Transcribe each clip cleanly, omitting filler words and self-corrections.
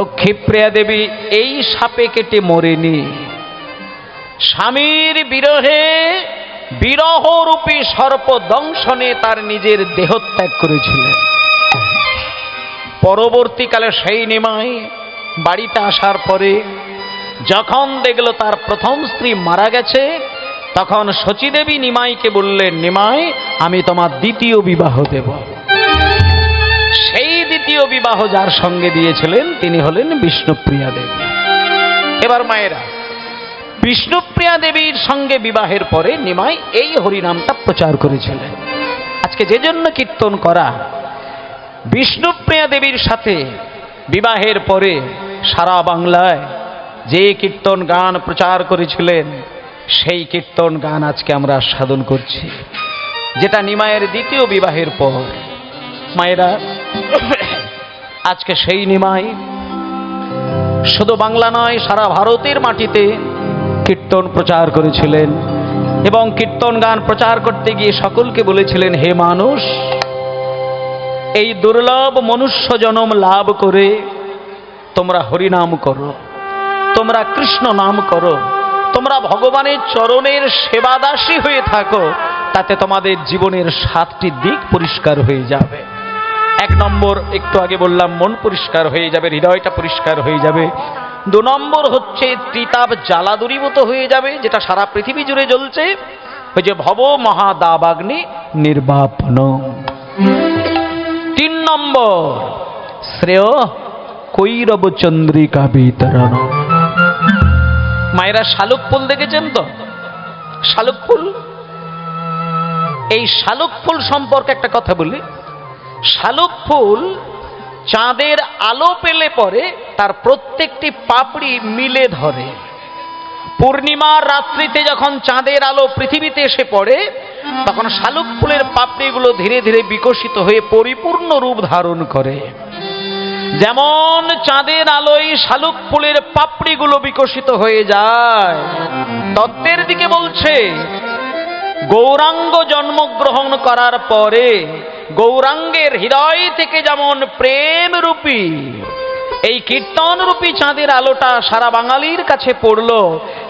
লক্ষ্মীপ্রিয়া দেবী এই সাপে কেটে মরেনি, স্বামীর বিরহে বিরহরূপী সর্প দংশনে তার নিজের দেহত্যাগ করেছিলেন। পরবর্তীকালে সেই নিমাই বাড়িতে আসার পরে যখন দেখল তার প্রথম স্ত্রী মারা গেছে, তখন শচীদেবী নিমাইকে বললেন, নিমাই আমি তোমার দ্বিতীয় বিবাহ দেব। সেই দ্বিতীয় বিবাহ যার সঙ্গে দিয়েছিলেন তিনি হলেন বিষ্ণুপ্রিয়া দেবী। এবার মায়েরা, বিষ্ণুপ্রিয়া দেবীর সঙ্গে বিবাহের পরে নিমাই এই হরিনামটা প্রচার করেছিলেন। আজকে যে জন্য কীর্তন করা, বিষ্ণুপ্রিয়া দেবীর সাথে বিবাহের পরে সারা বাংলায় যে কীর্তন গান প্রচার করেছিলেন, সেই কীর্তন গান আজকে আমরা আস্বাদন করছি, যেটা নিমাইয়ের দ্বিতীয় বিবাহের পর। মায়েরা, আজকে সেই নিমাই শুধু বাংলা নয়, সারা ভারতের মাটিতে কীর্তন প্রচার করেছিলেন এবং কীর্তন গান প্রচার করতে গিয়ে সকলকে বলেছিলেন, হে মানুষ, এই দুর্লভ মনুষ্য জনম লাভ করে তোমরা হরিনাম করো, তোমরা কৃষ্ণ নাম করো, তোমরা ভগবানের চরণের সেবাদাসী হয়ে থাকো, তাতে তোমাদের জীবনের 7টি দিক পরিষ্কার হয়ে যাবে। 1 নম্বর, একটু আগে বললাম, মন পরিষ্কার হয়ে যাবে, হৃদয়টা পরিষ্কার হয়ে যাবে। 2 নম্বর হচ্ছে ত্রিতাপ জ্বালা দূরীভূত হয়ে যাবে, যেটা সারা পৃথিবী জুড়ে জ্বলছে, ওই যে ভব মহাদাবাগ্নি নির্বাপন। 3 নম্বর, শ্রেয় কৈরব চন্দ্রিকা বিতরণ। মায়েরা, শালুক ফুল দেখেছেন তো? শালুক ফুল, এই শালুক ফুল সম্পর্কে একটা কথা বলি। শালুক ফুল চাঁদের আলো পেলে পরে তার প্রত্যেকটি পাপড়ি মিলে ধরে। পূর্ণিমার রাত্রিতে যখন চাঁদের আলো পৃথিবীতে এসে পড়ে, তখন শালুক ফুলের পাপড়িগুলো ধীরে ধীরে বিকশিত হয়ে পরিপূর্ণ রূপ ধারণ করে। যেমন চাঁদের আলোয় শালুক ফুলের পাপড়িগুলো বিকশিত হয়ে যায়, তত্ত্বের দিকে বলছে গৌরাঙ্গ জন্মগ্রহণ করার পরে গৌরাঙ্গের হৃদয় থেকে যেমন প্রেম রূপী এই কীর্তন রূপী চাঁদের আলোটা সারা বাঙালির কাছে পড়ল,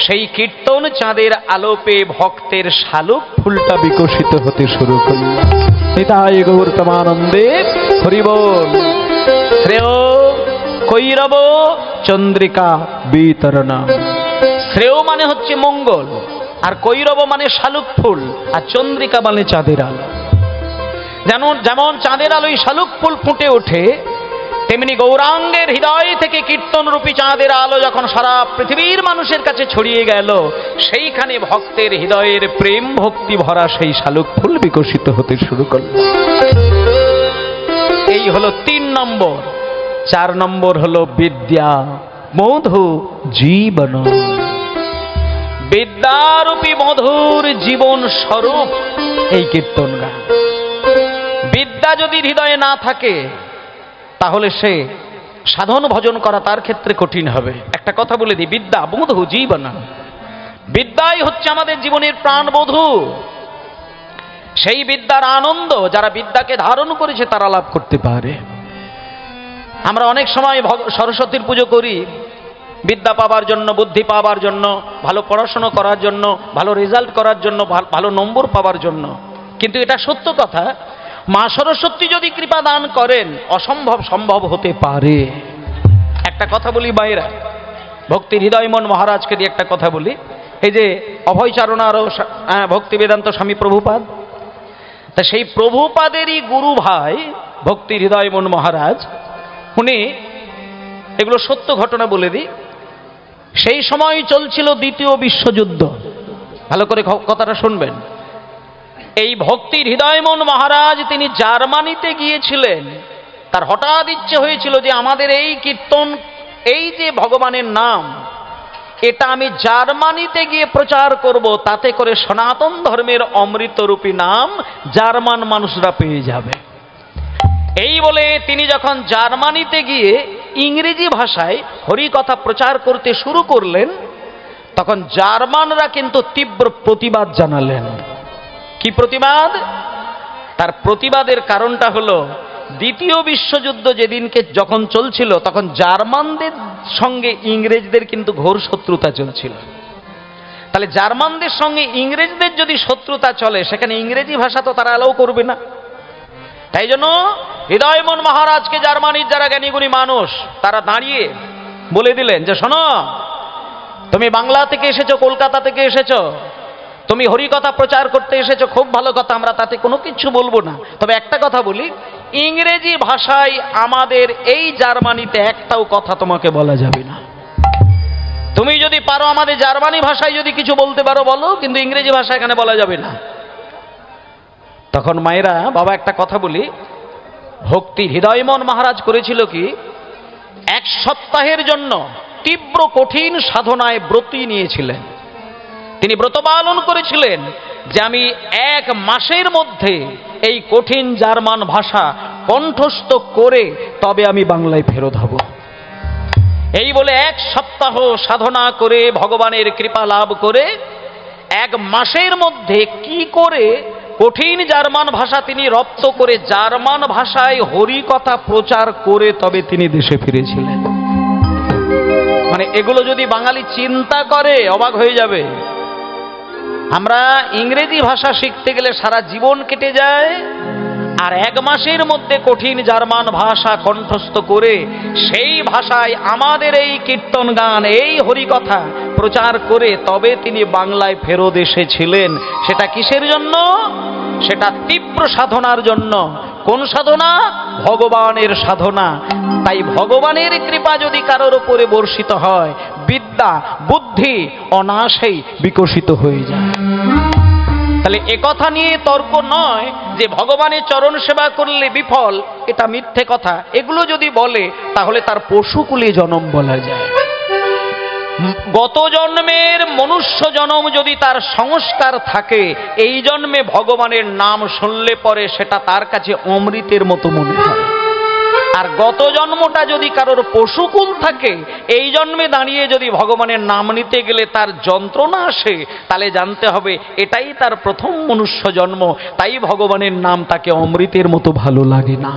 সেই কীর্তন চাঁদের আলো পেয়ে ভক্তের শালুক ফুলটা বিকশিত হতে শুরু করল। নিতাই গৌর তমানন্দে হরি বল। শ্রেয় কৈরব চন্দ্রিকা বিতরণ। শ্রেয় মানে হচ্ছে মঙ্গল, আর কৈরব মানে শালুক ফুল, আর চন্দ্রিকা মানে চাঁদের আলো। যেমন চাঁদের আলোয় শালুক ফুল ফুটে ওঠে, তেমনি গৌরাঙ্গের হৃদয় থেকে কীর্তন রূপী চাঁদের আলো যখন সারা পৃথিবীর মানুষের কাছে ছড়িয়ে গেল, সেইখানে ভক্তের হৃদয়ের প্রেম ভক্তি ভরা সেই শালুক ফুল বিকশিত হতে শুরু করল। এই হলো 3 নম্বর। 4 নম্বর হলো বিদ্যা মধু জীবন। বিদ্যারূপী মধুর জীবন স্বরূপ এই কীর্তন গান। বিদ্যা যদি হৃদয়ে না থাকে, তাহলে সে সাধন ভজন করা তার ক্ষেত্রে কঠিন হবে। একটা কথা বলে দিই, বিদ্যা মধু জীবন। বিদ্যাই হচ্ছে আমাদের জীবনের প্রাণবধূ। সেই বিদ্যার আনন্দ যারা বিদ্যাকে ধারণ করেছে তারা লাভ করতে পারে। আমরা অনেক সময় সরস্বতীর পুজো করি বিদ্যা পাবার জন্য, বুদ্ধি পাবার জন্য, ভালো পড়াশোনা করার জন্য, ভালো রেজাল্ট করার জন্য, ভালো নম্বর পাবার জন্য। কিন্তু এটা সত্য কথা, মা সরস্বতী যদি কৃপা দান করেন, অসম্ভব সম্ভব হতে পারে। একটা কথা বলি মায়েরা, ভক্তির হৃদয়মন মহারাজকে দিয়ে একটা কথা বলি। এই যে অভয়চারণার ভক্তি বেদান্ত স্বামী প্রভুপাদ, তা সেই প্রভুপাদেরই গুরু ভাই ভক্তির হৃদয়মন মহারাজ, উনি, এগুলো সত্য ঘটনা বলে দিই, সেই সময় চলছিল 2য় বিশ্বযুদ্ধ। ভালো করে কথাটা শুনবেন। এই ভক্তির হৃদয়মন মহারাজ তিনি জার্মানিতে গিয়েছিলেন। তার হঠাৎ ইচ্ছে হয়েছিল যে আমাদের এই কীর্তন, এই যে ভগবানের নাম, এটা আমি জার্মানিতে গিয়ে প্রচার করব, তাতে করে সনাতন ধর্মের অমৃতরূপী নাম জার্মান মানুষরা পেয়ে যাবে। এই বলে তিনি যখন জার্মানিতে গিয়ে ইংরেজি ভাষায় হরি কথা প্রচার করতে শুরু করলেন, তখন জার্মানরা কিন্তু তীব্র প্রতিবাদ জানালেন। কি প্রতিবাদ? তার প্রতিবাদের কারণটা হলো দ্বিতীয় বিশ্বযুদ্ধ যেদিনকে যখন চলছিল তখন জার্মানদের সঙ্গে ইংরেজদের কিন্তু ঘোর শত্রুতা চলছিল। তাহলে জার্মানদের সঙ্গে ইংরেজদের যদি শত্রুতা চলে সেখানে ইংরেজি ভাষা তো তারা অ্যালাউ করবে না। তাই জন্য হৃদয়মন মহারাজকে জার্মানির যারা জ্ঞানীগুণী মানুষ তারা দাঁড়িয়ে বলে দিলেন যে শোনো, তুমি বাংলা থেকে এসেছো, কলকাতা থেকে এসেছো, তুমি হরিকথা প্রচার করতে এসেছো, খুব ভালো কথা, আমরা তাতে কোনো কিছু বলবো না। তবে একটা কথা বলি, ইংরেজি ভাষায় আমাদের এই জার্মানিতে একটাও কথা তোমাকে বলা যাবে না। তুমি যদি পারো আমাদের জার্মানি ভাষায় যদি কিছু বলতে পারো বলো, কিন্তু ইংরেজি ভাষা এখানে বলা যাবে না। তখন মায়েরা, বাবা একটা কথা বলি, ভক্তি হৃদয়মন মহারাজ করেছিল কি, 1 সপ্তাহের জন্য তীব্র কঠিন সাধনায় ব্রতী নিয়েছিলেন। তিনি ব্রত পালন করেছিলেন যে আমি 1 মাসের মধ্যে এই কঠিন জার্মান ভাষা কণ্ঠস্থ করে তবে আমি বাংলায় ফেরত হব। এই বলে 1 সপ্তাহ সাধনা করে ভগবানের কৃপা লাভ করে 1 মাসের মধ্যে কি করে কঠিন জার্মান ভাষা তিনি রপ্ত করে জার্মান ভাষায় হরিকথা প্রচার করে তবে তিনি দেশে ফিরেছিলেন। মানে এগুলো যদি বাঙালি চিন্তা করে অবাক হয়ে যাবে। আমরা ইংরেজি ভাষা শিখতে গেলে সারা জীবন কেটে যায়, আর 1 মাসের মধ্যে কঠিন জার্মান ভাষা কণ্ঠস্থ করে সেই ভাষায় আমাদের এই কীর্তন গান, এই হরিকথা প্রচার করে তবে তিনি বাংলায় ফেরত এসেছিলেন। সেটা কিসের জন্য? সেটা তীব্র সাধনার জন্য। কোন সাধনা? ভগবানের সাধনা। তাই ভগবানের কৃপা যদি কারোর উপরে বর্ষিত হয়, বিদ্যা বুদ্ধি অনায়াসেই বিকশিত হয়ে যায়। তাহলে একথা নিয়ে তর্ক নয় যে ভগবানের চরণ সেবা করলে বিফল, এটা মিথ্যে কথা। এগুলো যদি বলে তাহলে তার পশুকুলে জন্ম বলা যায়। গত জন্মের মনুষ্য জন্ম যদি তার সংস্কার থাকে, এই জন্মে ভগবানের নাম শুনলে পরে সেটা তার কাছে অমৃতের মতো মনে হয়। আর গত জন্মটা যদি কারোর পশুকুল থাকে, এই জন্মে দাঁড়িয়ে যদি ভগবানের নাম নিতে গেলে তার যন্ত্রণা আসে, তাহলে জানতে হবে এটাই তার প্রথম মনুষ্য জন্ম, তাই ভগবানের নাম তাকে অমৃতের মতো ভালো লাগে না।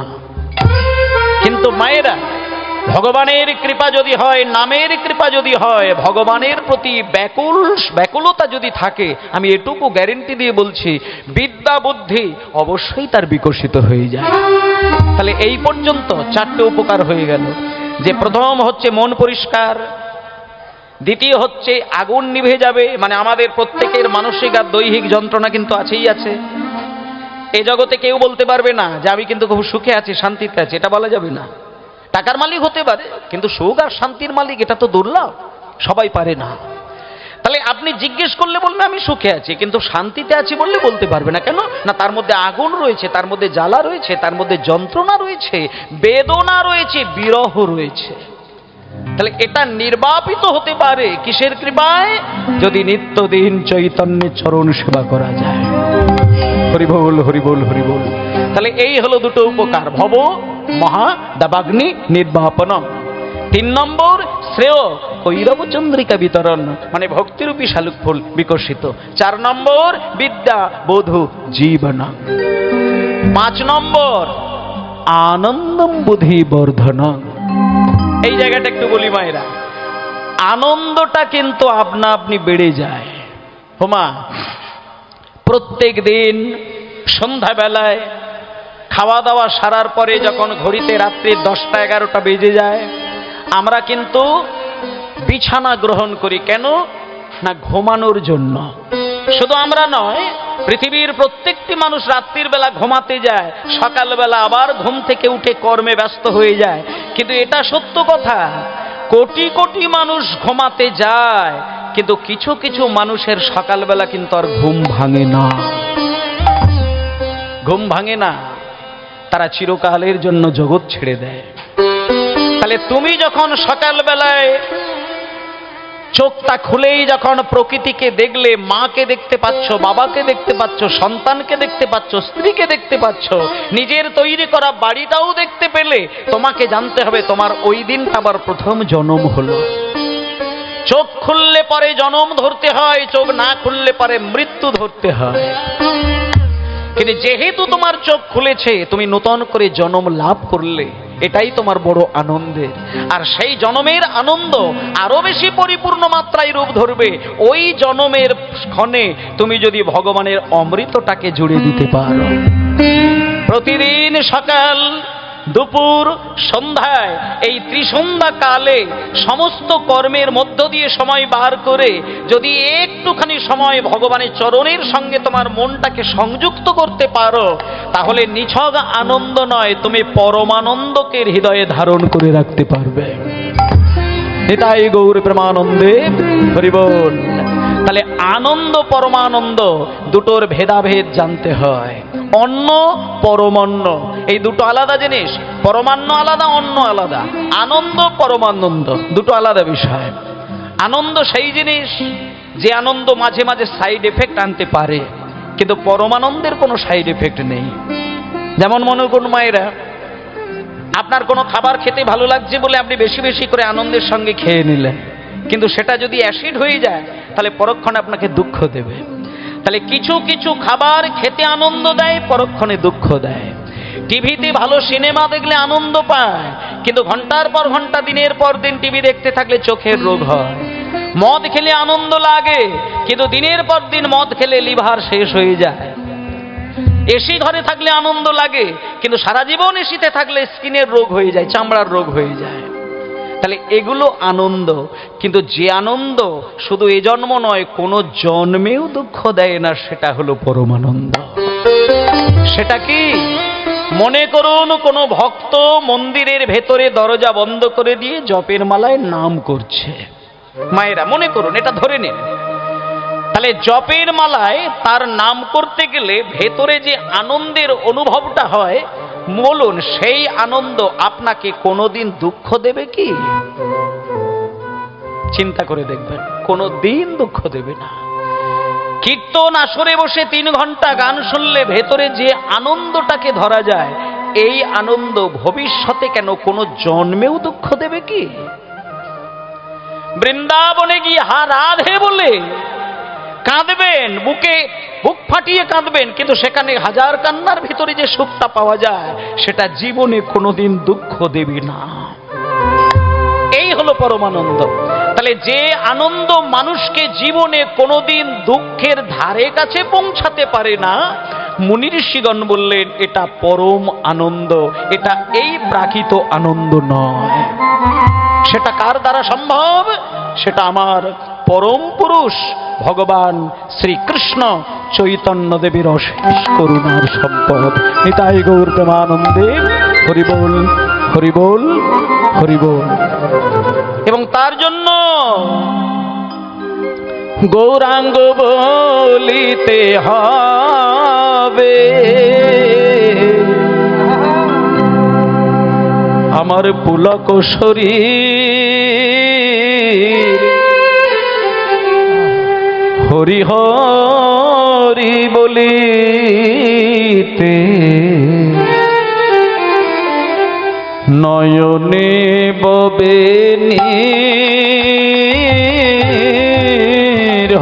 কিন্তু মায়েরা, ভগবানের কৃপা যদি হয়, নামের কৃপা যদি হয়, ভগবানের প্রতি ব্যাকুলতা যদি থাকে, আমি এটুকু গ্যারেন্টি দিয়ে বলছি, বিদ্যা বুদ্ধি অবশ্যই তার বিকশিত হয়ে যায়। তাহলে এই পর্যন্ত 4টে উপকার হয়ে গেল। যে প্রথম হচ্ছে মন পরিষ্কার, দ্বিতীয় হচ্ছে আগুন নিভে যাবে, মানে আমাদের প্রত্যেকের মানসিক আর দৈহিক যন্ত্রণা কিন্তু আছেই আছে। এ জগতে কেউ বলতে পারবে না যে আমি কিন্তু খুব সুখে আছি, শান্তিতে আছি, এটা বলা যাবে না। টাকার মালিক হতে পারে, কিন্তু সুখ আর শান্তির মালিক এটা তো দুর্লভ, সবাই পারে না। তাহলে আপনি জিজ্ঞেস করলে বলবে আমি সুখে আছি, কিন্তু শান্তিতে আছি বললে বলতে পারবে না। কেন না? তার মধ্যে আগুন রয়েছে, তার মধ্যে জ্বালা রয়েছে, তার মধ্যে যন্ত্রণা রয়েছে, বেদনা রয়েছে, বিরহ রয়েছে। তাহলে এটা নির্বাপিত হতে পারে কিসের কৃপায়? যদি নিত্যদিন চৈতন্যের চরণ সেবা করা যায়। হরি বল, হরি বল, হরি বল। তাহলে এই হলো 2টো উপকার, ভব মহা দাবাগ্নি নির্বাপন। 3 নম্বর শ্রেয় কৈরব চন্দ্রিকা বিতরণ, মানে ভক্তিরূপী শালুক ফুল বিকশিত। 4 নম্বর বিদ্যা বধূ জীবন। 5 নম্বর আনন্দম বুদ্ধি বর্ধন। এই জায়গাটা একটু বলি মায়েরা, আনন্দটা কিন্তু আপনা আপনি বেড়ে যায়। হোমা, প্রত্যেক দিন সন্ধ্যাবেলায় খাওয়া দাওয়া সারার পরে যখন ঘড়িতে রাত্রি 10টা 11টা বেজে যায়, আমরা কিন্তু বিছানা গ্রহণ করি। কেন না? ঘুমানোর জন্য। শুধু আমরা নয়, পৃথিবীর প্রত্যেকটি মানুষ রাত্রির বেলা ঘুমাতে যায়, সকালবেলা আবার ঘুম থেকে উঠে কর্মে ব্যস্ত হয়ে যায়। কিন্তু এটা সত্য কথা, কোটি কোটি মানুষ ঘুমাতে যায়, কিন্তু কিছু কিছু মানুষের সকালবেলা কিন্তু আর ঘুম ভাঙে না। ঘুম ভাঙে না, তারা চিরকালের জন্য জগৎ ছেড়ে দেয়। তাহলে তুমি যখন সকালবেলায় চোখটা খুলেই যখন প্রকৃতিকে দেখলে, মাকে দেখতে পাচ্ছ, বাবাকে দেখতে পাচ্ছ, সন্তানকে দেখতে পাচ্ছ, স্ত্রীকে দেখতে পাচ্ছ, নিজের তৈরি করা বাড়িটাও দেখতে পেলে, তোমাকে জানতে হবে তোমার ওই দিনটা আবার প্রথম জন্ম হলো। চোখ খুললে পরে জন্ম ধরতে হয়, চোখ না খুললে পরে মৃত্যু ধরতে হয়। কিন্তু যেহেতু তোমার চোখ খুলেছে, তুমি নূতন করে জন্ম লাভ করলে, এটাই তোমার বড় আনন্দের। আর সেই জন্মের আনন্দ আরো বেশি পরিপূর্ণ মাত্রায় রূপ ধরবে ওই জন্মের ক্ষণে তুমি যদি ভগবানের অমৃতটাকে জুড়ে দিতে পারো। প্রতিদিন সকাল, দুপুর, সন্ধ্যায়, এই ত্রিসন্ধ্যা কালে সমস্ত কর্মের মধ্য দিয়ে সময় বার করে যদি একটুখানি সময় ভগবানের চরণের সঙ্গে তোমার মনটাকে সংযুক্ত করতে পারো, তাহলে নিছক আনন্দ নয়, তুমি পরমানন্দকে হৃদয়ে ধারণ করে রাখতে পারবে। নিতাই গৌর প্রেমানন্দে হরি বল। তাহলে আনন্দ পরমানন্দ দুটোর ভেদাভেদ জানতে হয়। অন্ন পরমান্ন এই দুটো আলাদা জিনিস। পরমান্ন আলাদা, অন্ন আলাদা। আনন্দ পরমানন্দ দুটো আলাদা বিষয়। আনন্দ সেই জিনিস যে আনন্দ মাঝে মাঝে সাইড এফেক্ট আনতে পারে, কিন্তু পরমানন্দের কোনো সাইড এফেক্ট নেই। যেমন মনে করুন মায়েরা, আপনার কোনো খাবার খেতে ভালো লাগছে বলে আপনি বেশি বেশি করে আনন্দের সঙ্গে খেয়ে নিলেন, কিন্তু সেটা যদি অ্যাসিড হয়ে যায় তাহলে পরক্ষণে আপনাকে দুঃখ দেবে। তাহলে কিছু কিছু খাবার খেতে আনন্দ দেয়, পরক্ষণে দুঃখ দেয়। টিভিতে ভালো সিনেমা দেখলে আনন্দ পায়, কিন্তু ঘন্টার পর ঘন্টা, দিনের পর দিন টিভি দেখতে থাকলে চোখের রোগ হয়। মদ খেলে আনন্দ লাগে, কিন্তু দিনের পর দিন মদ খেলে লিভার শেষ হয়ে যায়। এসি ঘরে থাকলে আনন্দ লাগে, কিন্তু সারা জীবন এসিতে থাকলে স্কিনের রোগ হয়ে যায়, চামড়ার রোগ হয়ে যায়। তাহলে এগুলো আনন্দ, কিন্তু যে আনন্দ শুধু এ জন্ম নয়, কোনো জন্মেও দুঃখ দেয় না, সেটা হলো পরমানন্দ। সেটা কি? মনে করুন কোনো ভক্ত মন্দিরের ভেতরে দরজা বন্ধ করে দিয়ে জপের মালায় নাম করছে। মায়েরা মনে করুন, এটা ধরে নিন। তাহলে জপের মালায় তার নাম করতে গেলে ভেতরে যে আনন্দের অনুভবটা হয়, বলুন সেই আনন্দ আপনাকে কোনোদিন দুঃখ দেবে কি? চিন্তা করে দেখবেন, কোনোদিন দুঃখ দেবে না। কীর্তন আসরে বসে 3 ঘন্টা গান শুনলে ভেতরে যে আনন্দটাকে ধরা যায়, এই আনন্দ ভবিষ্যতে কেন কোনো জন্মেও দুঃখ দেবে কি? বৃন্দাবনে গিয়ে হা রাধে বলে কাঁদবেন, বুক ফাটিয়ে কাঁদবেন, কিন্তু সেখানে হাজার কান্নার ভিতরে যে সুখটা পাওয়া যায়, সেটা জীবনে কোনোদিন দুঃখ দেবে না। এই হলো পরমানন্দ। তাহলে যে আনন্দ মানুষকে জীবনে কোনোদিন দুঃখের ধারে কাছে পৌঁছাতে পারে না, মুনি ঋষিগণ বললেন এটা পরম আনন্দ, এটা এই প্রাকৃত আনন্দ নয়। সেটা কার দ্বারা সম্ভব? সেটা আমার পরম পুরুষ ভগবান শ্রীকৃষ্ণ চৈতন্য দেবের অশেষ করুণার সম্পদ। নিতাই গৌর প্রেমানন্দে হরি বল, হরি বল, হরি বল। এবং তার জন্য গৌরাঙ্গ বলিতে হবে আমার পুলক শরীর, হরি হরি বলিতে নয়নে ববে নীর।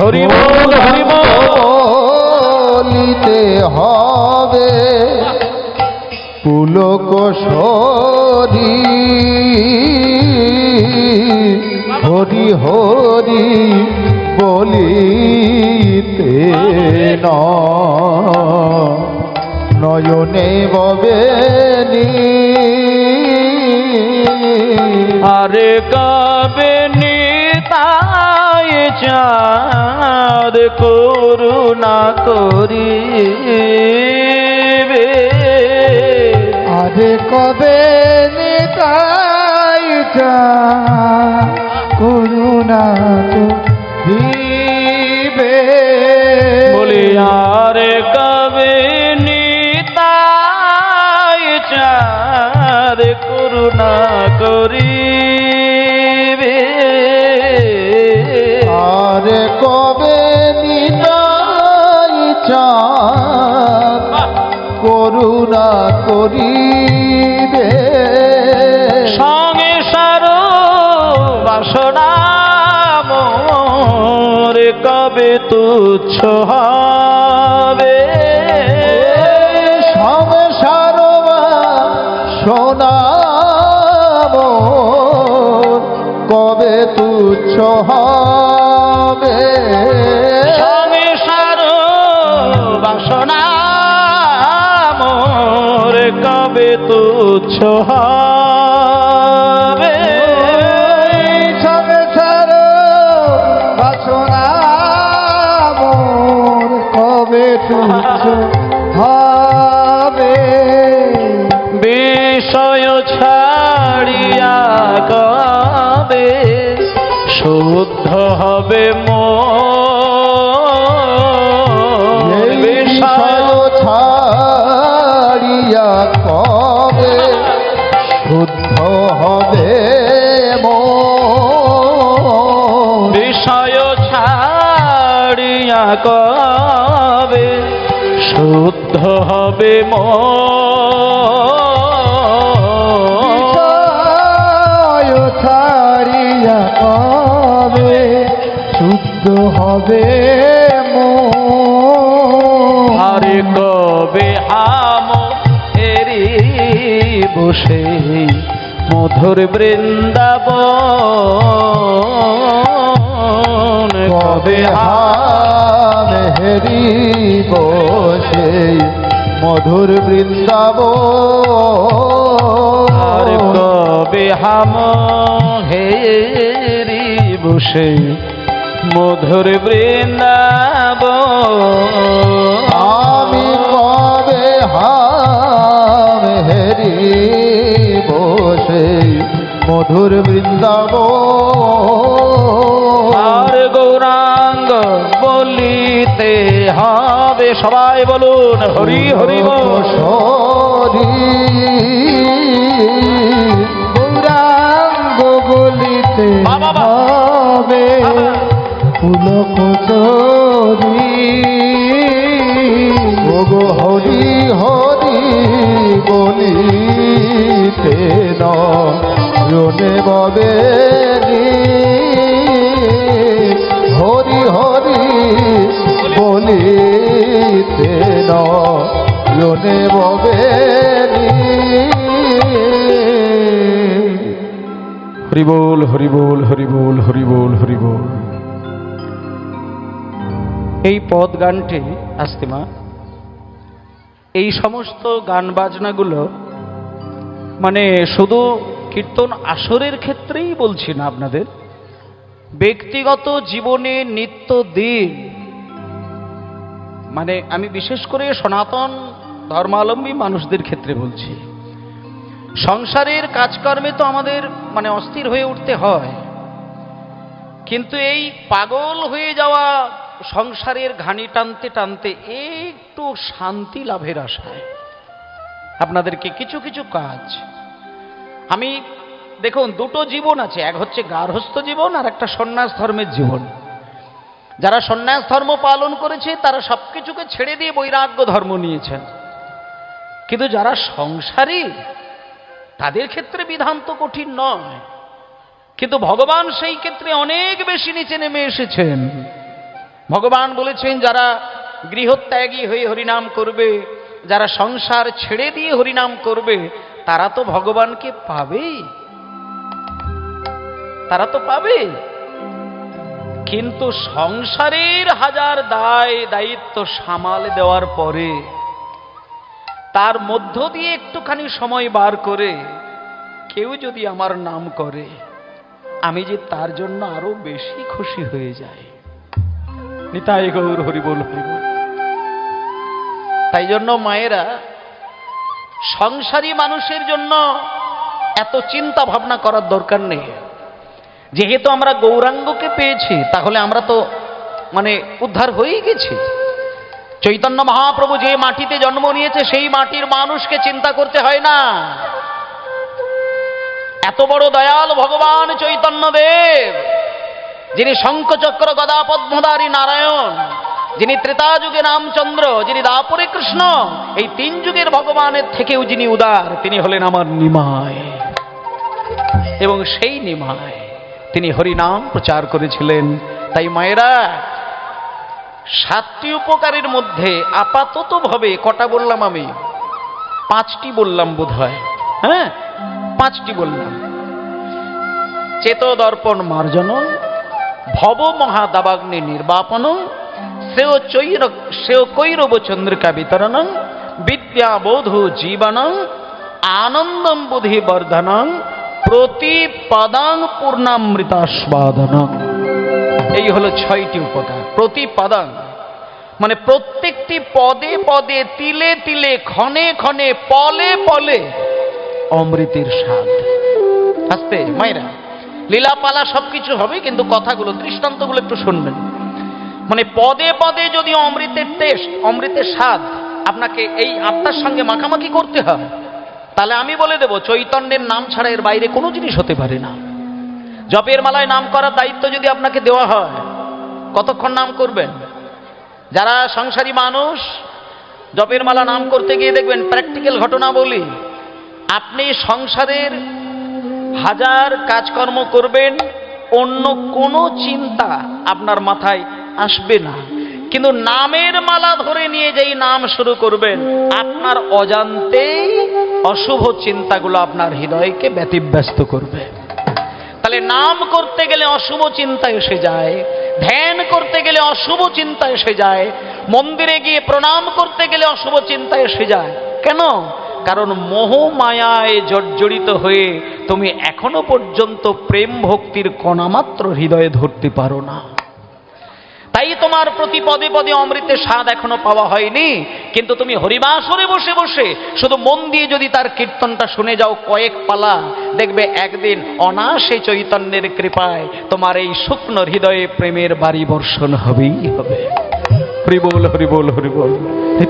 হরি বল, হরি বলিতে হবে পুলক শরীর, হরি হরি বলিতে নয়নে ববে আরে কবে নিতাই চাঁদ করুণা করিবে, আরে কবে নিতাই চাঁদ করুণা করিবে, বলি আরে কবে নিতাই চাঁদ করুণা করিবে, আরে কবে নিতাই চাঁদ করুণা করিবে, সংসার বাসনা মোর কবে তুচ্ছ হবে, বাসনা মোর কবে তুচ্ছ হবে সংসার বাসনা মোর কবে তুচ্ছ হবে সংসার বাসনা মোর কবে তুচ্ছ হবে বিষয় ছাড়িয়া কবে শুদ্ধ হবে মন এই বিষয় ছাড়িয়া কবে শুদ্ধ হবে মন বিষয় ছাড়িয়া কবে শুদ্ধ হবে বিষয় ছাড়িয়া কবে শুদ্ধ হবে মন আরে কবে হাম এরি বসে মধুর বৃন্দাবন কবে হাম হেরি বসে মধুর বৃন্দাবন আর কবে হাম হেরি বসে মধুর বৃন্দাবন আমি কবে হাম হেরি বসে মধুর বৃন্দাবন আর গৌরাঙ্গ বলিতে হবে সবাই বলুন হরি হরি বল সরি গৌরাঙ্গ বলিতে বাবা, বাবা। হবে পুলক চরি ওগো হরি হরি বলিতে নয়নে ববে হরি হরি বলিতে নয়নে ববে হরি বল হরি বল হরি বল হরি বল হরি বল। এই পদ গানটি আসতে মা এই সমস্ত গান বাজনাগুলো মানে শুধু কীর্তন আসরের ক্ষেত্রেই বলছি না, আপনাদের ব্যক্তিগত জীবনে নিত্যদিন মানে আমি বিশেষ করে সনাতন ধর্মাবলম্বী মানুষদের ক্ষেত্রে বলছি। সংসারের কাজকর্মে তো আমাদের মানে অস্থির হয়ে উঠতে হয়, কিন্তু এই পাগল হয়ে যাওয়া সংসারের ঘানি টানতে টানতে একটু শান্তি লাভের আশায় আপনাদেরকে কিছু কিছু কাজ আমি দেখুন, দুটো জীবন আছে, এক হচ্ছে গার্হস্থ্য জীবন আর একটা সন্ন্যাস ধর্মের জীবন। যারা সন্ন্যাস ধর্ম পালন করেছে তারা সবকিছুকে ছেড়ে দিয়ে বৈরাগ্য ধর্ম নিয়েছেন, কিন্তু যারা সংসারী তাদের ক্ষেত্রে বিধান তো কঠিন নয়, কিন্তু ভগবান সেই ক্ষেত্রে অনেক বেশি নিচে নেমে এসেছেন। ভগবান বলেছেন যারা গৃহত্যাগী হয়ে হরিনাম করবে, যারা সংসার ছেড়ে দিয়ে হরিনাম করবে তারা তো ভগবানকে পাবে, তারা তো পাবে। কিন্তু সংসারের হাজার দায় দায়িত্ব সামাল দেওয়ার পরে তার মধ্য দিয়ে একটুখানি সময় বার করে কেউ যদি আমার নাম করে, আমি যে তার জন্য আরো বেশি খুশি হয়ে যাই। নিতাই গৌর হরি বল হরি বল। তাই জন্য মায়েরা সংসারী মানুষের জন্য এত চিন্তা ভাবনা করার দরকার নেই। যেহেতু আমরা গৌরাঙ্গকে পেয়েছি তাহলে আমরা তো মানে উদ্ধার হয়েই গেছি। চৈতন্য মহাপ্রভু যে মাটিতে জন্ম নিয়েছে সেই মাটির মানুষকে চিন্তা করতে হয় না। এত বড় দয়াল ভগবান চৈতন্যদেব, যিনি শঙ্খচক্র গদা পদ্মধারী নারায়ণ, যিনি ত্রেতা যুগে রামচন্দ্র, যিনি দাপরে কৃষ্ণ, এই তিন যুগের ভগবানের থেকেও যিনি উদার, তিনি হলেন আমার নিমাই। এবং সেই নিমাই তিনি হরিনাম প্রচার করেছিলেন। তাই মায়েরা, 7টি উপকারের মধ্যে আপাতত ভাবে কটা বললাম, আমি 5টি বললাম বোধহয়। হ্যাঁ, 5টি বললাম। চেত দর্পণ মার্জনম, ভব মহাদাবাগ্নি নির্বাপনম, সেও কৈরব চন্দ্রিকা বিতরণং, বিদ্যাবোধু জীবনং, আনন্দম বুদ্ধি বর্ধনং, প্রতিপদাং পূর্ণামৃতাস্বাদনং। এই হলো 6টি উপকার। প্রতিপদাং মানে প্রত্যেকটি পদে পদে, তিলে তিলে, ক্ষণে ক্ষণে, পলে পলে অমৃতের স্বাদ। আস্তে মায়েরা, লীলাপালা সবকিছু হবে, কিন্তু কথাগুলো, দৃষ্টান্তগুলো একটু শুনবেন। মানে পদে পদে যদি অমৃতের টেস্ট, অমৃতের স্বাদ আপনাকে এই আত্মার সঙ্গে মাখামাখি করতে হয়, তাহলে আমি বলে দেব, চৈতন্যের নাম ছাড়া এর বাইরে কোনো জিনিস হতে পারে না। জপের মালায় নাম করার দায়িত্ব যদি আপনাকে দেওয়া হয়, কতক্ষণ নাম করবেন? যারা সংসারী মানুষ, জপের মালা নাম করতে গিয়ে দেখবেন, প্র্যাকটিক্যাল ঘটনা বলি, আপনি সংসারের হাজার কাজকর্ম করবেন, অন্য কোনো চিন্তা আপনার মাথায় আসবে না, কিন্তু নামের মালা ধরে নিয়ে যেই নাম শুরু করবেন, আপনার অজান্তেই অশুভ চিন্তাগুলো আপনার হৃদয়কে ব্যতিব্যস্ত করবে। তাহলে নাম করতে গেলে অশুভ চিন্তা এসে যায়, ধ্যান করতে গেলে অশুভ চিন্তা এসে যায়, মন্দিরে গিয়ে প্রণাম করতে গেলে অশুভ চিন্তা এসে যায়। কেন? কারণ মোহ মায়ায় জর্জরিত হয়ে তুমি এখনো পর্যন্ত প্রেম ভক্তির কণামাত্র হৃদয়ে ধরতে পারো না। তাই তোমার প্রতি পদে পদে অমৃতের স্বাদ এখনো পাওয়া হয়নি। কিন্তু তুমি হরিবাসরে বসে বসে শুধু মন দিয়ে যদি তার কীর্তনটা শুনে যাও কয়েক পালা, দেখবে একদিন অনায়াসে চৈতন্যের কৃপায় তোমার এই শুকনো হৃদয়ে প্রেমের বাড়ি বর্ষণ হবেই হবে। হরিবোল হরিবোল হরিবোল,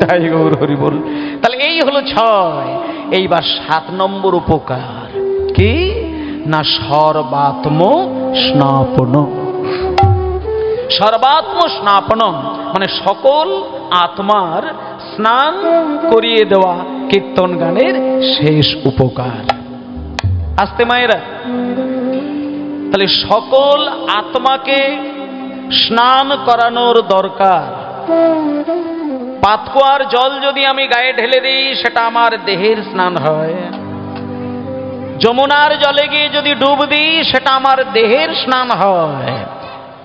তাই গৌর হরিবোল। তাহলে এই হলো 6। এইবার 7 নম্বর উপকার কি না, সর্বাত্ম স্নাপন। সর্বাত্ম স্নাপনম মানে সকল আত্মার স্নান করিয়ে দেওয়া কীর্তন গানের শেষ উপকার। আস্তে মায়েরা, তাহলে সকল আত্মাকে স্নান করানোর দরকার। পাতকুয়ার জল যদি আমি গায়ে ঢেলে দিই, সেটা আমার দেহের স্নান হয়। যমুনার জলে গিয়ে যদি ডুব দিই, সেটা আমার দেহের স্নান হয়,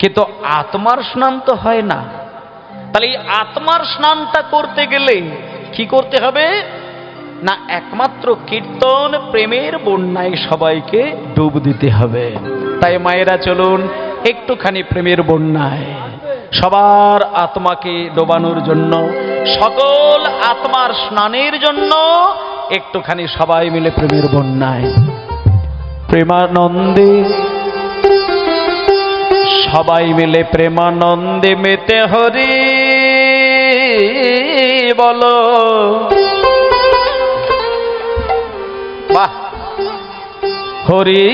কিন্তু আত্মার স্নান তো হয় না। তাহলে এই আত্মার স্নানটা করতে গেলে কি করতে হবে না, একমাত্র কীর্তন প্রেমের বন্যায় সবাইকে ডুব দিতে হবে। তাই মায়েরা চলুন একটুখানি প্রেমের বন্যায় সবার আত্মাকে ডোবানোর জন্য, সকল আত্মার স্নানের জন্য একটুখানি সবাই মিলে প্রেমের বন্যায় প্রেমানন্দে, সবাই মিলে প্রেমানন্দে মেতে হরি বলো। বাহ, হরি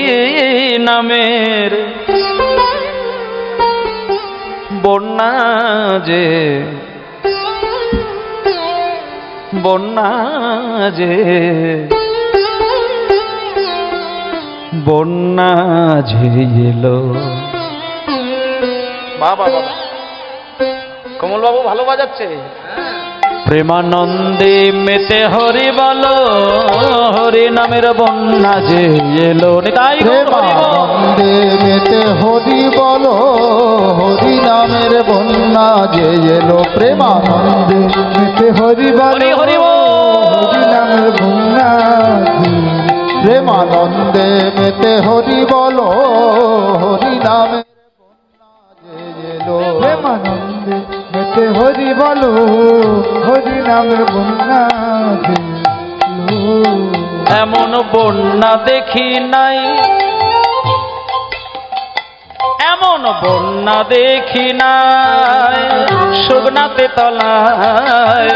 নামের বন্যা যে, বন্যা যে, বন্যা যে এলো। বাবা বাবা, কমল বাবু ভালো বাজাচ্ছে। প্রেমানন্দে মেতে হরি বলো, হরি নামের বন্যা যে এলো। প্রেমানন্দে মেতে হরি বলো, হরি নামের বন্যা যে এলো। প্রেমানন্দে মেতে হরি বলো, হরি হরি নামের বন্যা। প্রেমানন্দে মেতে হরি বলো, হরি নামের বন্যা যে এলো। প্রেমানন্দে মেতে হরি বলো, হরি নামের বন্যা যে এলো। এমন বন্যা দেখি নাই, এমন বন্যা দেখি নাই শুকনাতে তলায়।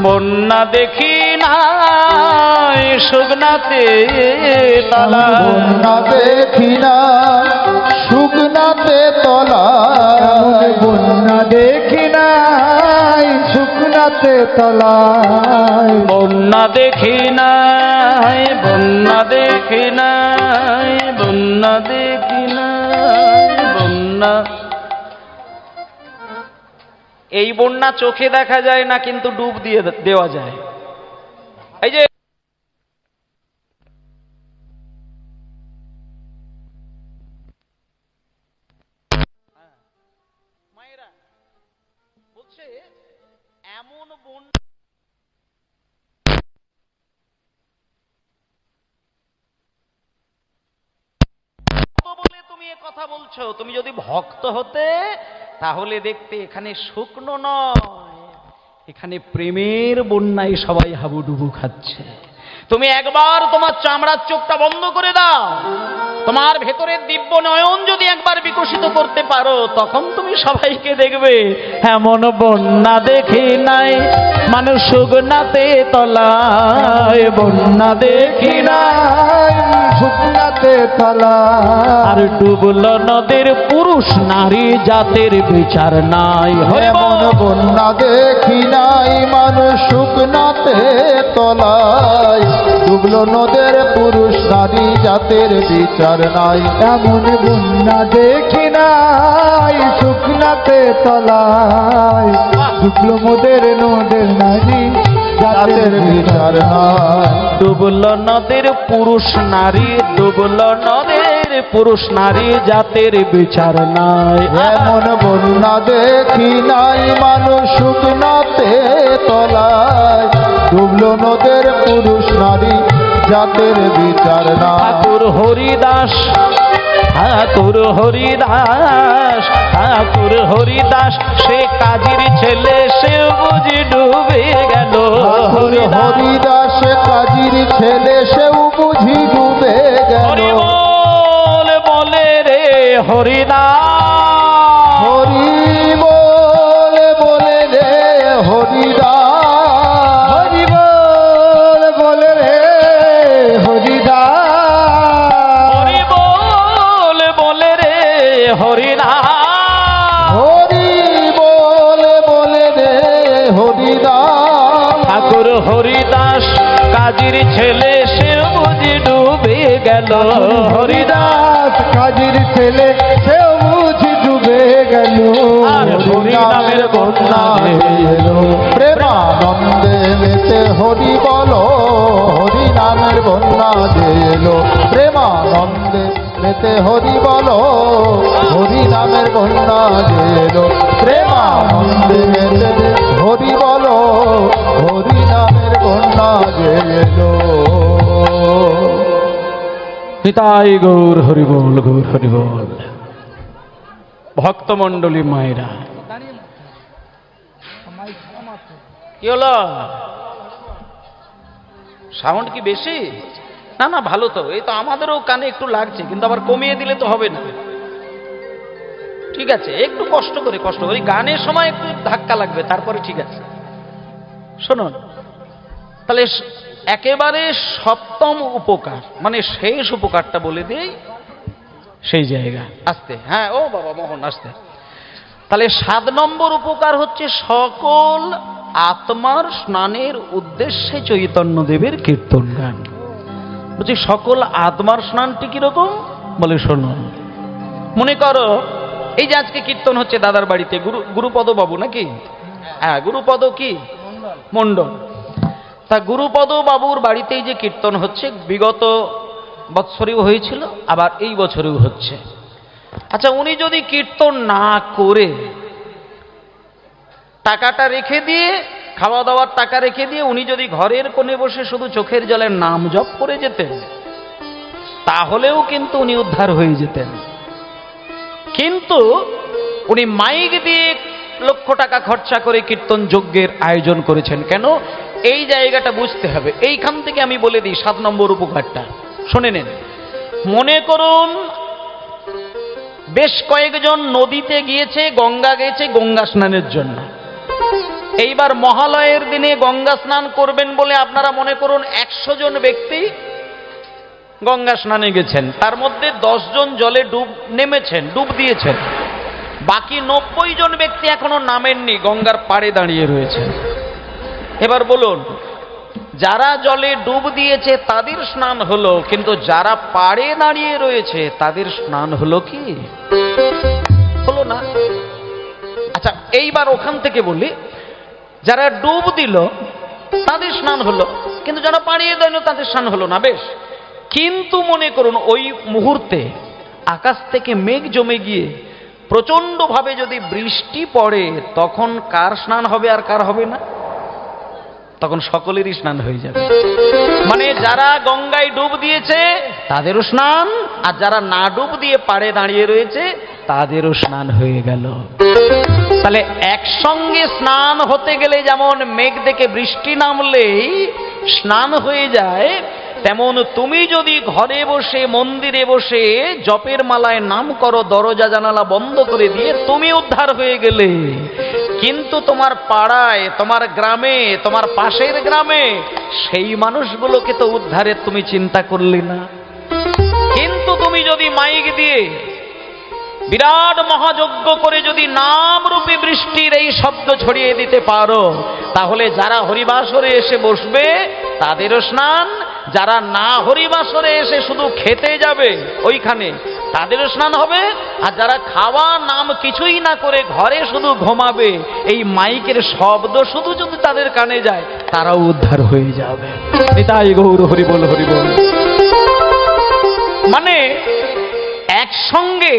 বন্যা দেখি নাই শুকনাতে তলায়। বন্যা দেখি না শুকনাতে তলায়। বন্যা দেখি নাই শুকনাতে তলায়। বন্যা দেখি নাই, বন্যা দেখি নাই, বন্যা দেখি নাই, বন্যা। এই বন্যা চোখে দেখা যায় না, কিন্তু ডুব দিয়ে দেওয়া যায়। এই যে মায়েরা বলছে এমন বন্যা বলে তুমি এ কথা বলছো। তুমি যদি ভক্ত হতে তাহলে দেখতে এখানে শুকনো নয়, এখানে প্রেমের বন্যায় সবাই হাবুডুবু খাচ্ছে। তুমি একবার তোমার চামড়ার চোখটা বন্ধ করে দাও, তোমার ভেতরের দিব্য নয়ন যদি একবার বিকশিত করতে পারো, তখন তুমি সবাইকে দেখবে এমন বন্যা দেখি নাই মানুষ শুকনাতে তলায়, বন্যা দেখি নাই শুকনাতে তলায়। আর ডুবল নদের পুরুষ নারী জাতের বিচার নাই। এমন বন্যা দেখি নাই মানুষ শুকনাতে তলায়, ডুবলো নদের পুরুষ নারী জাতের বিচার নাই। এমন বন্যা দেখি নাই শুকনাতে তলায়, ডুবলো নদের নারী জাতের বিচার নাই। ডুবল নদের পুরুষ নারী, ডুবল নদের পুরুষ নারী জাতের বিচার নাই। এমন বন্যা দেখি নাই মানুষ শুকনাতে তলায়, ডুবলো নদের পুরুষ নারী জাতের বিচার নাই। ঠাকুর হরিদাস, ঠাকুর হরিদাস, ঠাকুর হরিদাস সে কাজীর ছেলে, সে বুঝি ডুবে গেল। হরিদাস কাজীর ছেলে, সেও বুঝি ডুবে গেল। হরি বল বলে রে হরিদাস, হরি বলে রে হরিদাস, হরি বলে রে হরিদাস, হরি বলে রে হরিদাস, হরি বলে রে হরিদাস। ঠাকুর হরিদাস কাজীর ছেলে, সে বুঝি ডুবে গেল। হরিদাস কাজীর ছেলে, সেও বুঝি ডুবে গেল। আর হরি নামের বন্যা এলো, প্রেমানন্দে মেতে হরি বলো, হরি নামের বন্যা যে এলো। প্রেমানন্দে মেতে হরি বলো, হরি নামের বন্যা যে এলো। প্রেমানন্দে মেতে হরি বলো, হরি নামের বন্যা যে এলো। নিতাই গৌর হরি বল, গৌর হরি বল। ভক্তমণ্ডলী মায়েরা, কি হলো? সাউন্ড কি বেশি? না না, ভালো তো। এই তো আমাদেরও কানে একটু লাগছে, কিন্তু আবার কমিয়ে দিলে তো হবে না। ঠিক আছে, একটু কষ্ট করে গানের সময় একটু ধাক্কা লাগবে, তারপরে ঠিক আছে। শুনুন তাহলে, একেবারে সপ্তম উপকার মানে শেষ উপকারটা বলে দিই, সেই জায়গা আসতে। হ্যাঁ, ও বাবা মোহন আসতে। তাহলে 7 নম্বর উপকার হচ্ছে সকল আত্মার স্নানের উদ্দেশ্যে চৈতন্যদেবের কীর্তন গান। বলছি সকল আত্মার স্নানটি কিরকম বলে শোনো। মনে করো এই যে আজকে কীর্তন হচ্ছে দাদার বাড়িতে, গুরুপদ বাবু নাকি? হ্যাঁ, গুরুপদ কি মণ্ডল। তা গুরুপদ বাবুর বাড়িতেই যে কীর্তন হচ্ছে, বিগত বৎসরেও হয়েছিল, আবার এই বছরেও হচ্ছে। আচ্ছা, উনি যদি কীর্তন না করে টাকাটা রেখে দিয়ে, খাওয়া দাওয়ার টাকা রেখে দিয়ে উনি যদি ঘরের কোণে বসে শুধু চোখের জলের নাম জপ করে যেতেন, তাহলেও কিন্তু উনি উদ্ধার হয়ে যেতেন। কিন্তু উনি মাইক দিয়ে লক্ষ টাকা খরচা করে কীর্তন যজ্ঞের আয়োজন করেছেন। কেন? এই জায়গাটা বুঝতে হবে। এইখান থেকে আমি বলে দিই 7 নম্বর উপকারটা, শুনে নেন। মনে করুন বেশ কয়েকজন নদীতে গিয়েছে, গঙ্গা গেছে গঙ্গা স্নানের জন্য। এইবার মহালয়ের দিনে গঙ্গা স্নান করবেন বলে আপনারা মনে করুন 100 জন ব্যক্তি গঙ্গা স্নানে গেছেন, তার মধ্যে 10 জন জলে ডুব দিয়েছেন, বাকি 90 জন ব্যক্তি এখনো নামেননি, গঙ্গার পাড়ে দাঁড়িয়ে রয়েছে। এবার বলুন, যারা জলে ডুব দিয়েছে তাদের স্নান হলো, কিন্তু যারা পাড়ে দাঁড়িয়ে রয়েছে তাদের স্নান হলো কি? হলো না। আচ্ছা, এইবার ওখান থেকে বলি, যারা ডুব দিল তাদের স্নান হলো, কিন্তু যারা পাড়িয়ে দিল তাদের স্নান হলো না। বেশ, কিন্তু মনে করুন ওই মুহূর্তে আকাশ থেকে মেঘ জমে গিয়ে প্রচণ্ডভাবে যদি বৃষ্টি পড়ে, তখন কার স্নান হবে আর কার হবে না? তখন সকলেরই স্নান হয়ে যাবে। মানে যারা গঙ্গায় ডুব দিয়েছে তাদেরও স্নান, আর যারা না ডুব দিয়ে পাড়ে দাঁড়িয়ে রয়েছে তাদেরও স্নান হয়ে গেল। তাহলে একসঙ্গে স্নান হতে গেলে যেমন মেঘ দেখে বৃষ্টি নামলেই স্নান হয়ে যায়, তেমন তুমি যদি ঘরে বসে মন্দিরে বসে জপের মালায় নাম করো, দরজা জানালা বন্ধ করে দিয়ে তুমি উদ্ধার হয়ে গেলে, কিন্তু তোমার পাড়ায়, তোমার গ্রামে, তোমার পাশের গ্রামে সেই মানুষগুলোকে তো উদ্ধারের তুমি চিন্তা করলে না। কিন্তু তুমি যদি মাইক দিয়ে বিরাট মহাযজ্ঞ করে যদি নামরূপী বৃষ্টির এই শব্দ ছড়িয়ে দিতে পারো, তাহলে যারা হরিবাসরে এসে বসবে তাদেরও স্নান, যারা না হরিবাসরে এসে শুধু খেতে যাবে ওইখানে তাদেরও স্নান হবে, আর যারা খাওয়া নাম কিছুই না করে ঘরে শুধু ঘুমাবে, এই মাইকের শব্দ শুধু যদি তাদের কানে যায় তারাও উদ্ধার হয়ে যাবে। এটাই গৌর হরি বল হরি বল। মানে একসঙ্গে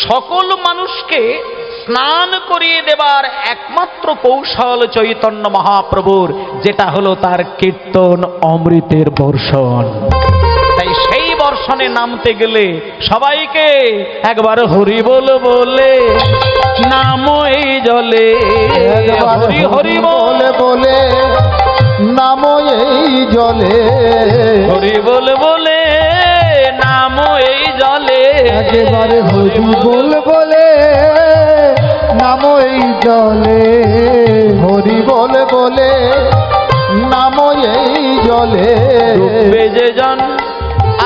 সকল মানুষকে স্নান করিয়ে দেবার একমাত্র কৌশল চৈতন্য মহাপ্রভুর, যেটা হলো তার কীর্তন অমৃতের বর্ষণ। তাই সেই বর্ষণে নামতে গেলে সবাইকে একবার হরি বল বলে নাম এই জলে, হরি হরি বলে বলে নাম এই জলে, হরি বল বলে নাম এই জলে, একেবারে হরি বল বলে নাম এই জলে, হরি বল বলে নাম এই জলে। ডুববে যে জন,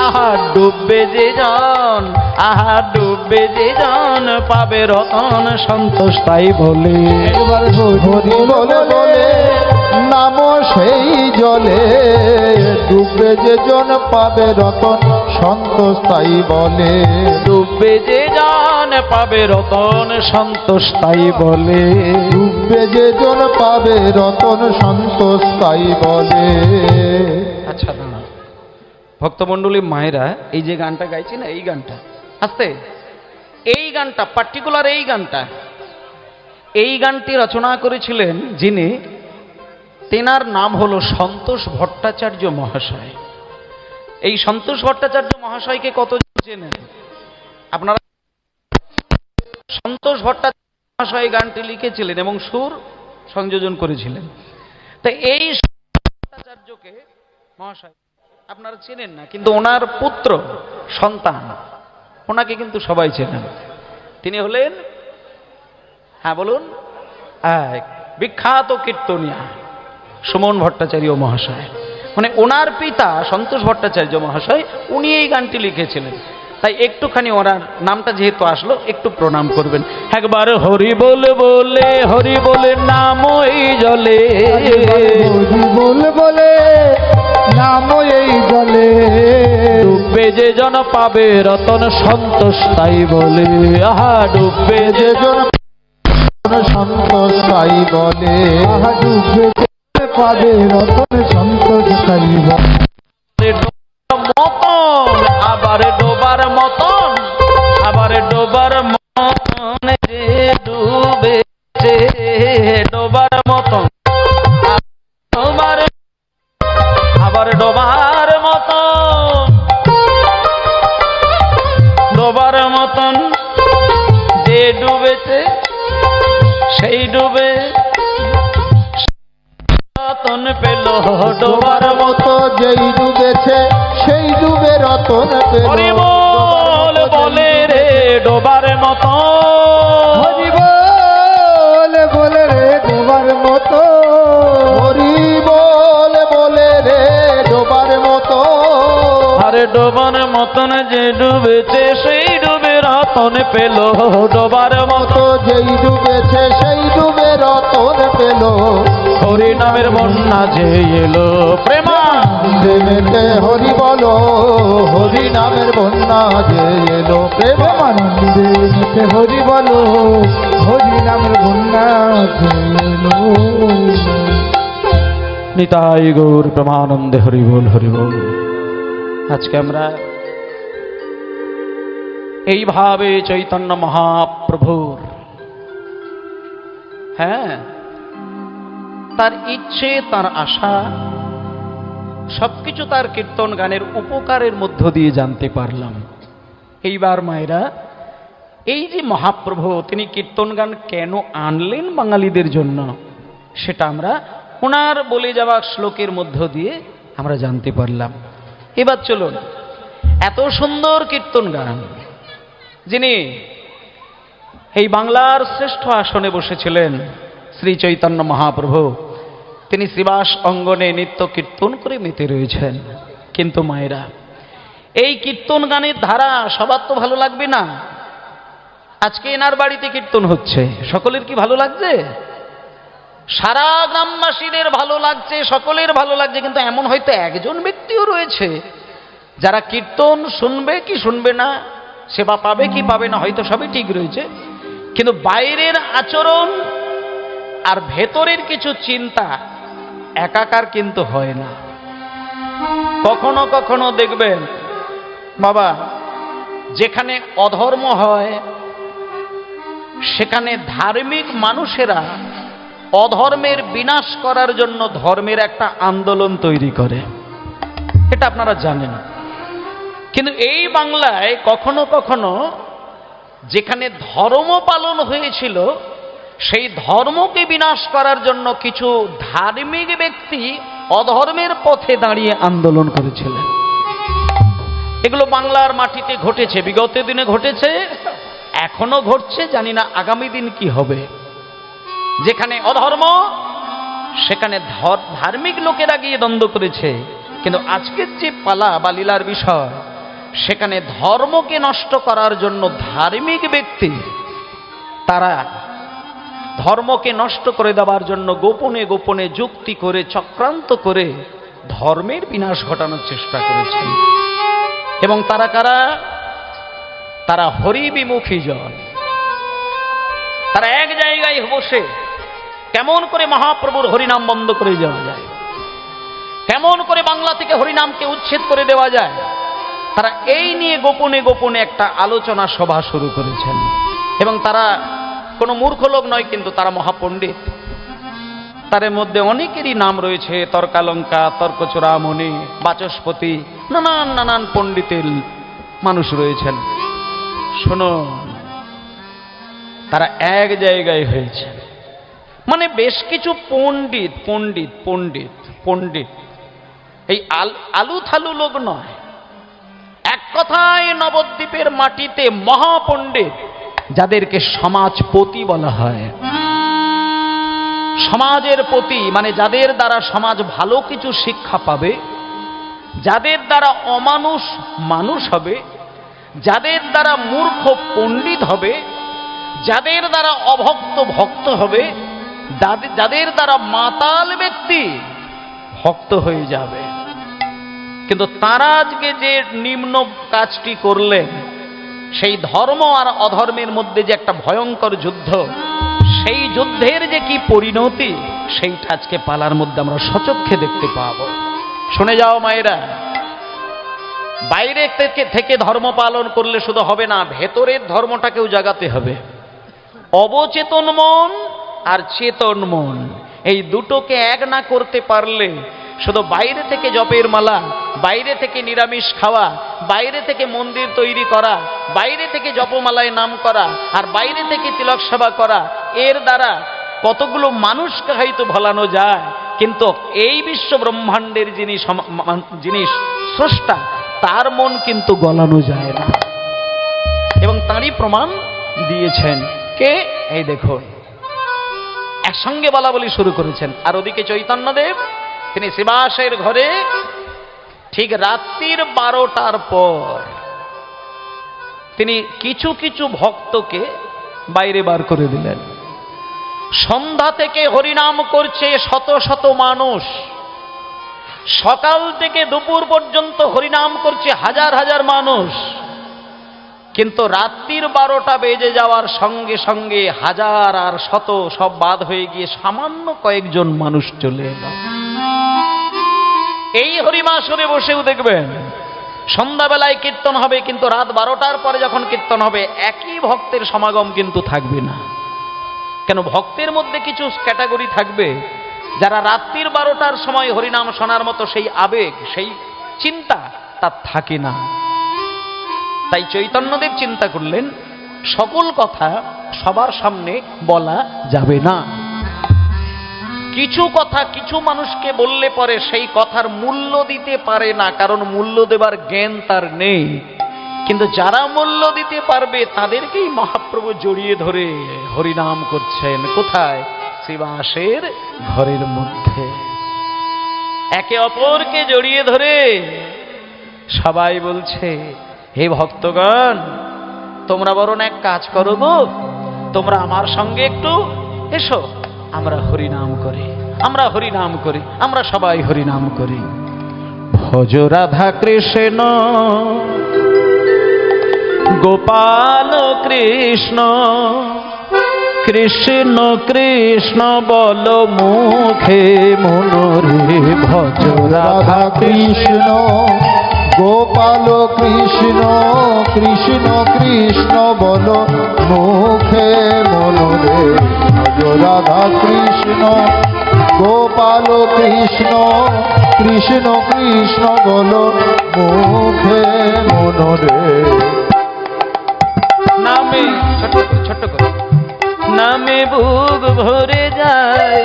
আহা ডুববে যে জন, আহা ডুববে যে জন, পাবে রতন সন্তোষ তাই বলে। একবার হরি বলে বলে নাম সেই জলে, ডুববে যে জন পাবে রতন সন্তোষ তাই বলে। ডুববে যে জন পাবে রতন সন্তোষ তাই বলে, ডুববে যে জন পাবে রতন সন্তোষ তাই বলে। আচ্ছা দাঁড়া, ভক্তমণ্ডলী মায়েরা, এই যে গানটা গাইছি না, এই গানটা আস্তে, এই গানটা পার্টিকুলার, এই গানটি রচনা করেছিলেন যিনি, তেনার নাম হলো সন্তোষ ভট্টাচার্য মহাশয়। এই সন্তোষ ভট্টাচার্য মহাশয়কে কত চেনেন আপনারা? সন্তোষ ভট্টাচার্য মহাশয় গানটি লিখেছিলেন এবং সুর সংযোজন করেছিলেন। তো এই ভট্টাচার্যকে মহাশয় আপনারা চেনেন না, কিন্তু ওনার পুত্র সন্তান, ওনাকে কিন্তু সবাই চেনেন। তিনি হলেন, হ্যাঁ বলুন, বিখ্যাত কীর্তনিয়া সুমন ভট্টাচার্য মহাশয়। মানে ওনার পিতা সন্তোষ ভট্টাচার্য মহাশয়, উনি এই গানটি লিখেছিলেন। তাই একটুখানি ওনার নামটা যেহেতু আসলো, একটু প্রণাম করবেন। একবার হরি বল বলে, হরি বলে নাম এই জলে, হরি বল বলে নাম এই জলে, ডুববে যে জন পাবে রতন সন্তোষ তাই বলে, আহা ডুববে যে জন সন্তোষ তাই বলে, আহা ডুববে যে পাবে রতন সন্তোষ তাই বলে। মতন আবার ডোবার মতন, আবার ডোবার মতন যে ডুবেছে, ডোবার মতন আবার ডোবার মতন, ডোবার মতন যে ডুবেছে সেই ডুবে রতন পেল, ডোবার মতো যেই ডুবেছে সেই ডুবে রতন পেল। হরি বল বলে রে ডোবার মতো, হরি বল বলে রে ডোবার মতো, হরি বল বলে রে ডোবার মতো, হরে আরে ডোবার মতন যে ডুবেছে সেই ডুবে রতন পেল, ডোবার মতো তো যেই ডুবেছে সেই ডুবে রতন পেল, হরি নামের বন্যা যে এলো। প্রেমা প্রেমেতে হরি বলো, হরি নামের বন্যা যে এলো। প্রেমানন্দে মেতে হরি বলো, হরি নামের বন্যা যে এলো। নিতাই গৌর প্রেমানন্দে হরি বল, হরি বল। আজকে আমরা এইভাবে চৈতন্য মহাপ্রভুর, হ্যাঁ, তার ইচ্ছে, তার আশা, সবকিছু তার কীর্তন গানের উপকারের মধ্য দিয়ে জানতে পারলাম। এইবার মায়েরা, এই যে মহাপ্রভু তিনি কীর্তন গান কেন আনলেন বাঙালিদের জন্য, সেটা আমরা ওনার বলে যাওয়া শ্লোকের মধ্য দিয়ে আমরা জানতে পারলাম। এবার চলুন, এত সুন্দর কীর্তন গান, যিনি এই বাংলার শ্রেষ্ঠ আসনে বসেছিলেন শ্রী চৈতন্য মহাপ্রভু, তিনি শ্রীবাস অঙ্গনে নিত্য কীর্তন করে মেতে রয়েছেন। কিন্তু মায়েরা, এই কীর্তন গানের ধারা সবার তো ভালো লাগবে না। আজকে এনার বাড়িতে কীর্তন হচ্ছে, সকলের কি ভালো লাগছে? সারা গ্রামবাসীদের ভালো লাগছে, সকলের ভালো লাগছে, কিন্তু এমন হয়তো একজন ব্যক্তিও রয়েছে যারা কীর্তন শুনবে কি শুনবে না, সেবা পাবে কি পাবে না, হয়তো সবই ঠিক রয়েছে, কিন্তু বাইরের আচরণ আর ভেতরের কিছু চিন্তা একাকার কিন্তু হয় না। কখনো কখনো দেখবেন বাবা, যেখানে অধর্ম হয় সেখানে ধার্মিক মানুষেরা অধর্মের বিনাশ করার জন্য ধর্মের একটা আন্দোলন তৈরি করে, এটা আপনারা জানেন। কিন্তু এই বাংলায় কখনো কখনো যেখানে ধর্ম পালন হয়েছিল, সেই ধর্মকে বিনাশ করার জন্য কিছু ধার্মিক ব্যক্তি অধর্মের পথে দাঁড়িয়ে আন্দোলন করেছিলেন। এগুলো বাংলার মাটিতে ঘটেছে, বিগত দিনে ঘটেছে, এখনো ঘটছে, জানি না আগামী দিন কি হবে। যেখানে অধর্ম সেখানে ধার্মিক লোকেরা গিয়ে দ্বন্দ্ব করেছে। কিন্তু আজকের যে পালা বা লীলার বিষয়, সেখানে ধর্মকে নষ্ট করার জন্য ধার্মিক ব্যক্তি তারা ধর্মকে নষ্ট করে দেওয়ার জন্য গোপনে গোপনে যুক্তি করে, চক্রান্ত করে ধর্মের বিনাশ ঘটানোর চেষ্টা করেছেন। এবং তারা কারা? তারা হরিবিমুখী জন। তারা এক জায়গায় বসে কেমন করে মহাপ্রভুর হরিনাম বন্ধ করে দেওয়া যায়, কেমন করে বাংলা থেকে হরিনামকে উচ্ছেদ করে দেওয়া যায়, তারা এই নিয়ে গোপনে গোপনে একটা আলোচনা সভা শুরু করেছেন। এবং তারা কোনো মূর্খ লোক নয়, কিন্তু তারা মহাপণ্ডিত। তাদের মধ্যে অনেকেরই নাম রয়েছে, তর্কালঙ্কা, তর্কচূড়ামণি, বাচস্পতি, নানান নানান পণ্ডিতের মানুষ রয়েছেন। শোনো, তারা এক জায়গায় হয়েছে, মানে বেশ কিছু পণ্ডিত পণ্ডিত পণ্ডিত পণ্ডিত, এই আলু থালু লোক নয়। এক কথায় নবদ্বীপের মাটিতে মহাপণ্ডিত, যাদেরকে সমাজপতি বলা হয়। সমাজের পতি মানে যাদের দ্বারা সমাজ ভালো কিছু শিক্ষা পাবে, যাদের দ্বারা অমানুষ মানুষ হবে, যাদের দ্বারা মূর্খ পণ্ডিত হবে, যাদের দ্বারা অভক্ত ভক্ত হবে, যাদের দ্বারা মাতাল ব্যক্তি ভক্ত হয়ে যাবে। কিন্তু তারা আজকে যে নিম্ন কাজটি করলেন, সেই ধর্ম আর অধর্মের মধ্যে যে একটা ভয়ঙ্কর যুদ্ধ, সেই যুদ্ধের যে কি পরিণতি, সেইটা আজকে পালার মধ্যে আমরা সচক্ষে দেখতে পাবো। শুনে যাও মায়েরা, বাইরে থেকে ধর্ম পালন করলে শুধু হবে না, ভেতরের ধর্মটাকেও জাগাতে হবে। অবচেতন মন আর চেতন মন, এই দুটোকে এক না করতে পারলে শুধু বাইরে থেকে জপের মালা, বাইরে থেকে নিরামিষ খাওয়া, বাইরে থেকে মন্দির তৈরি করা, বাইরে থেকে জপমালায় নাম করা, আর বাইরে থেকে তিলক সেবা করা, এর দ্বারা কতগুলো মানুষকে হয়তো ভোলানো যায়, কিন্তু এই বিশ্ব ব্রহ্মাণ্ডের যিনি স্রষ্টা, তার মন কিন্তু গলানো যায় না। এবং তারই প্রমাণ দিয়েছেন কে? এই দেখুন, একসঙ্গে বলা বলি শুরু করেছেন। আর ওদিকে চৈতন্যদেব, তিনি শ্রীবাসের ঘরে ঠিক রাত্রির 12টার পর তিনি কিছু কিছু ভক্তকে বাইরে বার করে দিলেন। সন্ধ্যা থেকে হরিনাম করছে শত শত মানুষ, সকাল থেকে দুপুর পর্যন্ত হরিনাম করছে হাজার হাজার মানুষ, কিন্তু রাত্রির 12টা বেজে যাওয়ার সঙ্গে সঙ্গে হাজার আর শত সব বাদ হয়ে গিয়ে সামান্য কয়েকজন মানুষ চলে এলো। এই হরিমাসরে বসেও দেখবেন সন্ধ্যাবেলায় কীর্তন হবে, কিন্তু রাত 12টার পরে যখন কীর্তন হবে একই ভক্তের সমাগম কিন্তু থাকবে না। কেন? ভক্তের মধ্যে কিছু ক্যাটাগরি থাকবে যারা রাত্রির 12টার সময় হরিনাম শোনার মতো সেই আবেগ, সেই চিন্তা তার থাকে না। তাই চৈতন্যদেব চিন্তা করলেন সকল কথা সবার সামনে বলা যাবে না। কিছু কথা কিছু মানুষকে বললে পরে সেই কথার মূল্য দিতে পারে না, কারণ মূল্য দেবার জ্ঞান তার নেই। কিন্তু যারা মূল্য দিতে পারবে তাদেরকেই মহাপ্রভু জড়িয়ে ধরে হরিনাম করছেন। কোথায়? শ্রীবাসের ঘরের মধ্যে একে অপরকে জড়িয়ে ধরে সবাই বলছে, হে ভক্তগণ, তোমরা বরং এক কাজ করো গো, তোমরা আমার সঙ্গে একটু এসো, আমরা হরিনাম করি, আমরা হরিনাম করি, আমরা সবাই হরিনাম করি। ভজ রাধা কৃষ্ণ গোপাল কৃষ্ণ, কৃষ্ণ কৃষ্ণ বল মুখে মনোরে। ভজ রাধা কৃষ্ণ গোপাল কৃষ্ণ, কৃষ্ণ কৃষ্ণ বল মুখে মনোরে। ভজ রাধা কৃষ্ণ গোপাল কৃষ্ণ, কৃষ্ণ কৃষ্ণ বল মুখে মনোরে। নামে ছোট্ট করে নামে বুক ভরে যায়,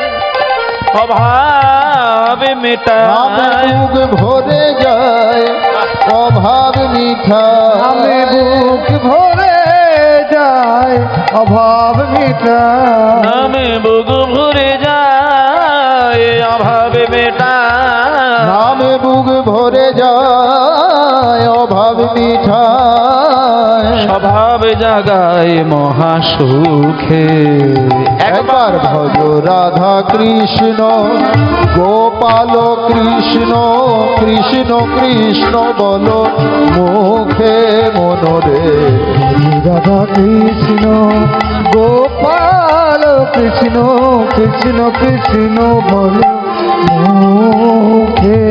অভাব মেটায়। নামে বুক ভরে যায়, অভাব মিঠায়। নামে বুক ভরে যায়, অভাব মিঠায়। নামে বুক ভরে যায়, অভাব মেটায়। নামে বুক ভরে যায়, অভাব মিঠায়। স্বভাব জাগায় মহাসুখে। একবার ভজ রাধা কৃষ্ণ গোপাল কৃষ্ণ, কৃষ্ণ কৃষ্ণ বল মুখে মনোরে। রাধা কৃষ্ণ গোপাল কৃষ্ণ, কৃষ্ণ কৃষ্ণ বল মুখে